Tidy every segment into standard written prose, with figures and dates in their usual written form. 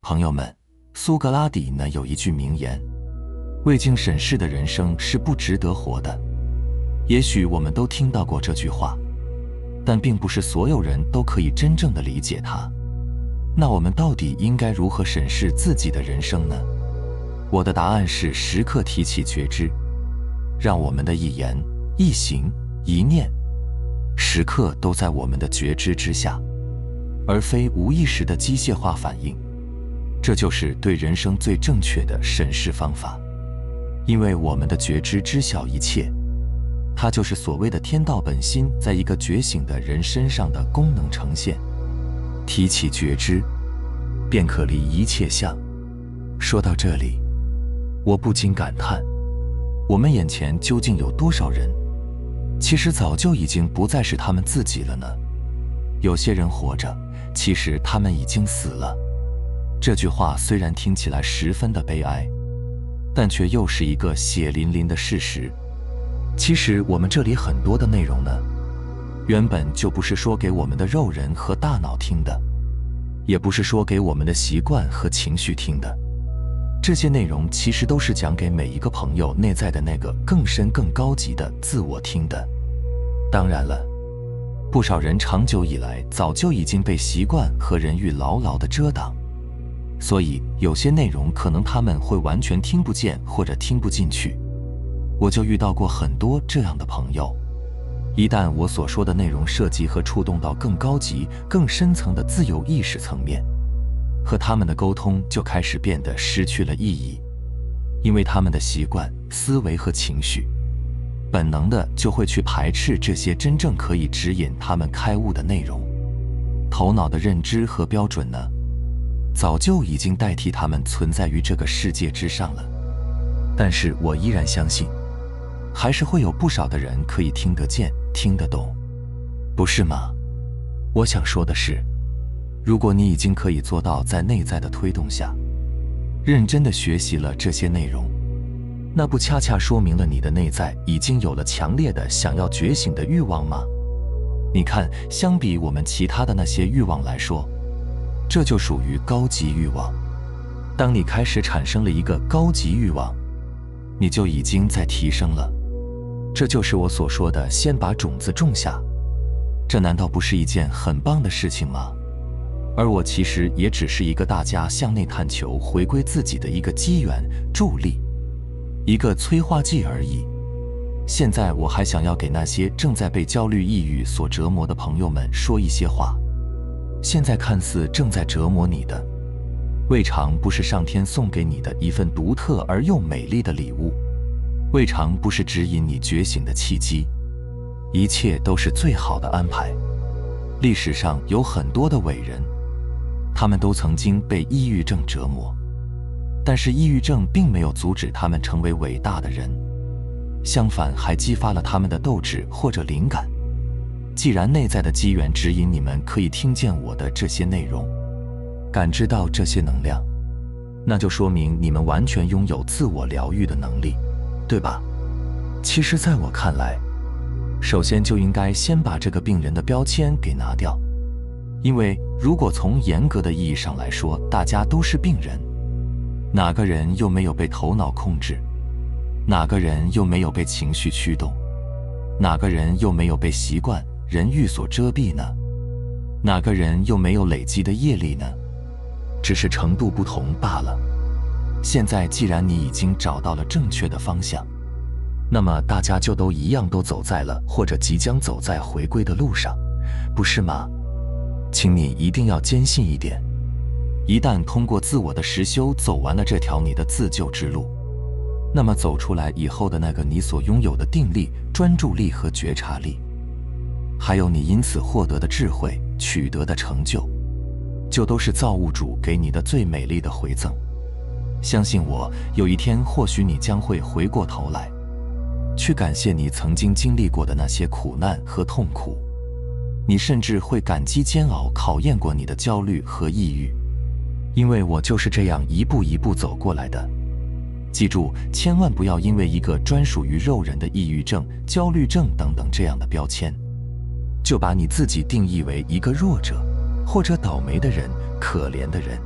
朋友们，苏格拉底呢有一句名言：未经审视的人生是不值得活的。也许我们都听到过这句话，但并不是所有人都可以真正的理解它。那我们到底应该如何审视自己的人生呢？我的答案是时刻提起觉知，让我们的一言、一行、一念，时刻都在我们的觉知之下，而非无意识的机械化反应。这就是对人生最正确的审视方法，因为我们的觉知知晓一切，它就是所谓的天道本心在一个觉醒的人身上的功能呈现。提起觉知，便可离一切相。说到这里，我不禁感叹，我们眼前究竟有多少人，其实早就已经不再是他们自己了呢？有些人活着，其实他们已经死了。这句话虽然听起来十分的悲哀，但却又是一个血淋淋的事实。其实我们这里很多的内容呢，原本就不是说给我们的肉人和大脑听的，也不是说给我们的习惯和情绪听的。这些内容其实都是讲给每一个朋友内在的那个更深更高级的自我听的。当然了，不少人长久以来早就已经被习惯和人欲牢牢地遮挡，所以有些内容可能他们会完全听不见或者听不进去。我就遇到过很多这样的朋友，一旦我所说的内容涉及和触动到更高级、更深层的自由意识层面，和他们的沟通就开始变得失去了意义，因为他们的习惯、思维和情绪，本能的就会去排斥这些真正可以指引他们开悟的内容。头脑的认知和标准呢，早就已经代替他们存在于这个世界之上了。但是我依然相信，还是会有不少的人可以听得见、听得懂，不是吗？我想说的是，如果你已经可以做到在内在的推动下，认真的学习了这些内容，那不恰恰说明了你的内在已经有了强烈的想要觉醒的欲望吗？你看，相比我们其他的那些欲望来说，这就属于高级欲望。当你开始产生了一个高级欲望，你就已经在提升了。这就是我所说的先把种子种下，这难道不是一件很棒的事情吗？而我其实也只是一个大家向内探求、回归自己的一个机缘、助力，一个催化剂而已。现在我还想要给那些正在被焦虑、抑郁所折磨的朋友们说一些话。现在看似正在折磨你的，未尝不是上天送给你的一份独特而又美丽的礼物，未尝不是指引你觉醒的契机，一切都是最好的安排。历史上有很多的伟人，他们都曾经被抑郁症折磨，但是抑郁症并没有阻止他们成为伟大的人，相反还激发了他们的斗志或者灵感。既然内在的机缘指引你们可以听见我的这些内容，感知到这些能量，那就说明你们完全拥有自我疗愈的能力，对吧？其实在我看来，首先就应该先把这个病人的标签给拿掉，因为如果从严格的意义上来说，大家都是病人，哪个人又没有被头脑控制？哪个人又没有被情绪驱动？哪个人又没有被习惯、人欲所遮蔽呢？哪个人又没有累积的业力呢？只是程度不同罢了。现在既然你已经找到了正确的方向，那么大家就都一样都走在了或者即将走在回归的路上，不是吗？请你一定要坚信一点，一旦通过自我的实修走完了这条你的自救之路，那么走出来以后的那个你所拥有的定力、专注力和觉察力，还有你因此获得的智慧、取得的成就，就都是造物主给你的最美丽的回赠。相信我，有一天或许你将会回过头来，去感谢你曾经经历过的那些苦难和痛苦，你甚至会感激煎熬考验过你的焦虑和抑郁，因为我就是这样一步一步走过来的。记住，千万不要因为一个专属于肉人的抑郁症、焦虑症等等这样的标签，就把你自己定义为一个弱者，或者倒霉的人、可怜的人。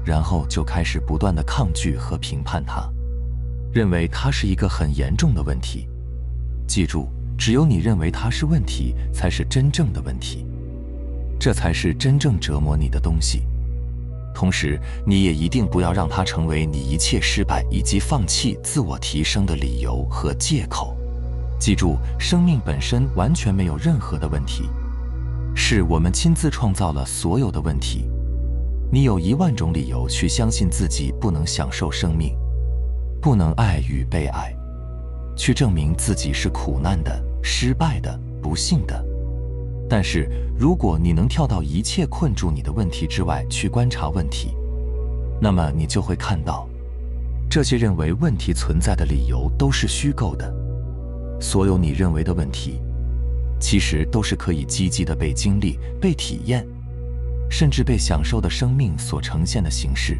然后就开始不断地抗拒和评判它，认为它是一个很严重的问题。记住，只有你认为它是问题，才是真正的问题，这才是真正折磨你的东西。同时，你也一定不要让它成为你一切失败以及放弃自我提升的理由和借口。记住，生命本身完全没有任何的问题，是我们亲自创造了所有的问题。你有10000种理由去相信自己不能享受生命，不能爱与被爱，去证明自己是苦难的、失败的、不幸的。但是，如果你能跳到一切困住你的问题之外去观察问题，那么你就会看到，这些认为问题存在的理由都是虚构的。所有你认为的问题，其实都是可以积极的被经历、被体验，甚至被享受的生命所呈现的形式。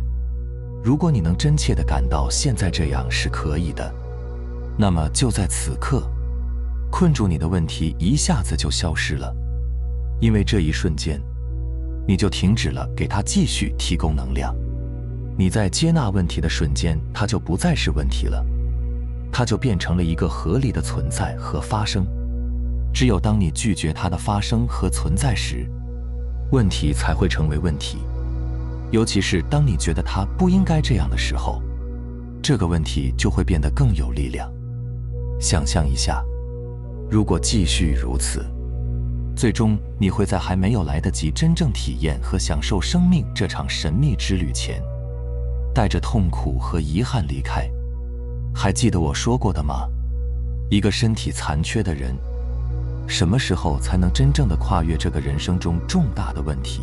如果你能真切地感到现在这样是可以的，那么就在此刻，困住你的问题一下子就消失了，因为这一瞬间，你就停止了给它继续提供能量。你在接纳问题的瞬间，它就不再是问题了，它就变成了一个合理的存在和发生。只有当你拒绝它的发生和存在时，问题才会成为问题。尤其是当你觉得它不应该这样的时候，这个问题就会变得更有力量。想象一下，如果继续如此，最终你会在还没有来得及真正体验和享受生命这场神秘之旅前，带着痛苦和遗憾离开。还记得我说过的吗？一个身体残缺的人，什么时候才能真正的跨越这个人生中重大的问题，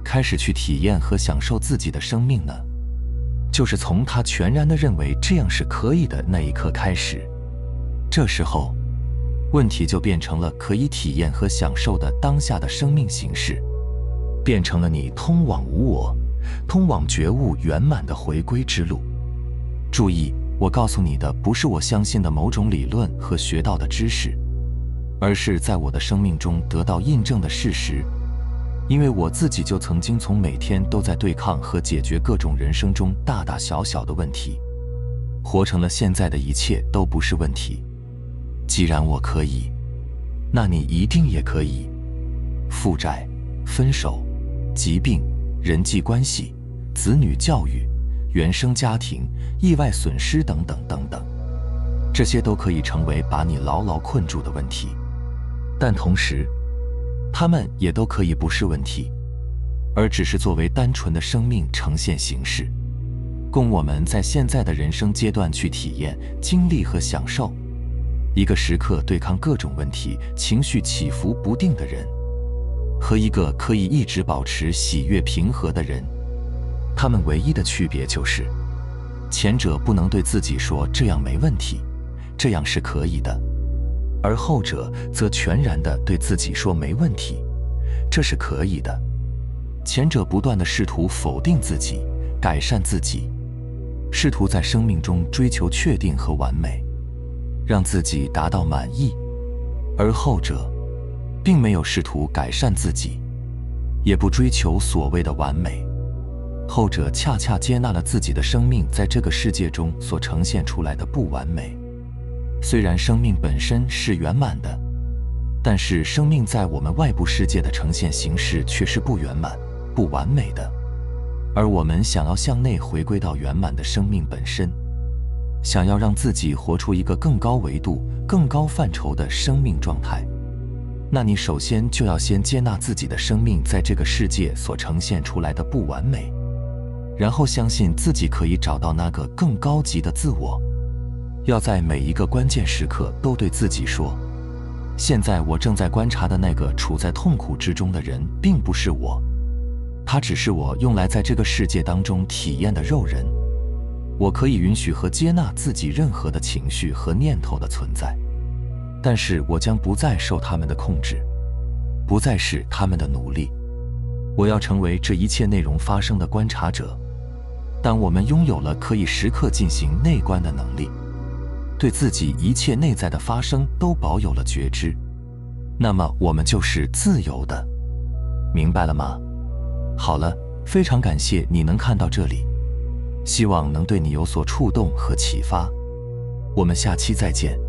开始去体验和享受自己的生命呢？就是从他全然地认为这样是可以的那一刻开始。这时候，问题就变成了可以体验和享受的当下的生命形式，变成了你通往无我、通往觉悟圆满的回归之路。注意，我告诉你的不是我相信的某种理论和学到的知识，而是在我的生命中得到印证的事实。因为我自己就曾经从每天都在对抗和解决各种人生中大大小小的问题，活成了现在的一切都不是问题。既然我可以，那你一定也可以。负债、分手、疾病、人际关系、子女教育、原生家庭、意外损失等等等等，这些都可以成为把你牢牢困住的问题。但同时，它们也都可以不是问题，而只是作为单纯的生命呈现形式，供我们在现在的人生阶段去体验、经历和享受。一个时刻对抗各种问题、情绪起伏不定的人，和一个可以一直保持喜悦平和的人，他们唯一的区别就是，前者不能对自己说这样没问题，这样是可以的，而后者则全然地对自己说没问题，这是可以的。前者不断地试图否定自己、改善自己，试图在生命中追求确定和完美，让自己达到满意；而后者并没有试图改善自己，也不追求所谓的完美。后者恰恰接纳了自己的生命在这个世界中所呈现出来的不完美。虽然生命本身是圆满的，但是生命在我们外部世界的呈现形式却是不圆满、不完美的。而我们想要向内回归到圆满的生命本身，想要让自己活出一个更高维度、更高范畴的生命状态，那你首先就要先接纳自己的生命在这个世界所呈现出来的不完美，然后相信自己可以找到那个更高级的自我。要在每一个关键时刻都对自己说，现在我正在观察的那个处在痛苦之中的人并不是我，他只是我用来在这个世界当中体验的肉人。我可以允许和接纳自己任何的情绪和念头的存在，但是我将不再受他们的控制，不再是他们的奴隶。我要成为这一切内容发生的观察者。当我们拥有了可以时刻进行内观的能力，对自己一切内在的发生都保有了觉知，那么我们就是自由的。明白了吗？好了，非常感谢你能看到这里，希望能对你有所触动和启发。我们下期再见。